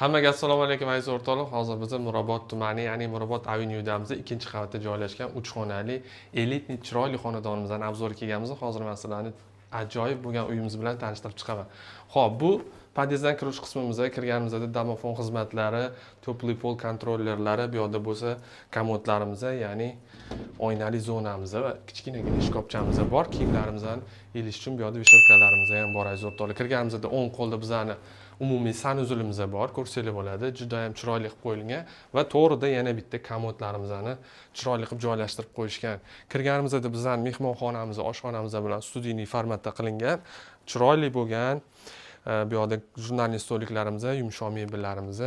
Hammaga assalomu alaykum aziz o'rtoqlar. Hozir biz Nurobod tumani, ya'ni Nurobod Avenue'damiz. Ikkinchi qavatda joylashgan 3 xonali elitni chiroyli xonadonimizdan obzor kelganmiz. Hozir men sizlarni ajoyib bo'lgan uyimiz bilan tanishtirib chiqaman. Xo'p, bu podyezddan kirish qismimizga kirganimizda domofon xizmatlari, to'pli pol kontrollerlari, bu yerda bo'lsa komodlarimiz, ya'ni oynali zonamiz va kichkinagina shkopchamiz bor. Kiyimlarimizni ilish uchun bu yerda veshelkalarimiz ham bor aziz o'rtoqlar. Kirganimizda o'ng qo'lda bizani umumiy sanuzulimiz bor, ko'rsanglar bo'ladi. Juda ham chiroyli qilib qo'yilgan va to'g'rida yana bitta komodlarimizni chiroyli qilib joylashtirib qo'yishgan. Kirganimizda bizning mehmonxonamiz, oshxonamiz bilan studiyniy formatda qilingan, chiroyli bo'lgan. Bu yerda jurnalniy stoliklarimiz, yumshoq mebellarimiz,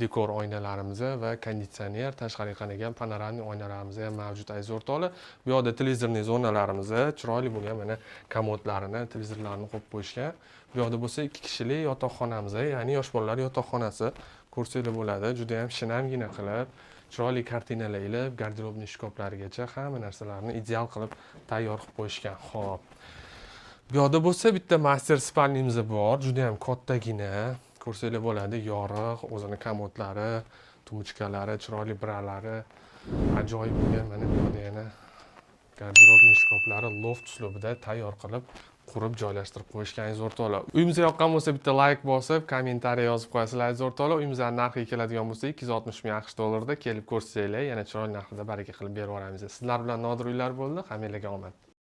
dekor oynalarimiz va konditsioner, tashqariga qaragan panoramik oynalarimiz ham mavjud aziz o'rtoqlar. Bu yerda televizorniy zonalarimiz, chiroyli bo'lgan mana komodlarini, televizorlarni qo'yib qo'yishgan. Bu yerda bo'lsa 2 kishilik yotoqxonamiz, ya'ni yosh bolalar yotoqxonasi ko'rsanglar bo'ladi. Juda ham shinamgina qilib, chiroyli kartinalar ilib, garderobniy shkoplargacha hamma narsalarni ideal qilib tayyor qilib qo'yishgan. Xo'p. Bu yerda bo'lsa bitta master spalnimiz bor, juda ham kattagina. Ko'rsanglar bo'ladi, yorug', o'zini komodlari, tumchkalari, chiroyli biralari, ajoyib bo'lgan. Mana bu yerda yana garderobniy shkoplari loft uslubida tayyor qilib qurib joylashtirib qo'yishgan aziz o'rtoqlar. Uyimizga yoqqan bo'lsa bitta like bosib, kommentariy yozib qo'yasizlar aziz o'rtoqlar. Uyimizning narxiga keladigan bo'lsa 260 ming AQSh dollarida kelib ko'rsanglar, yana chiroyli narxida baraka qilib berib yuboramiz. Sizlar bilan Nodir uylar bo'ldi. Hammalarga omad.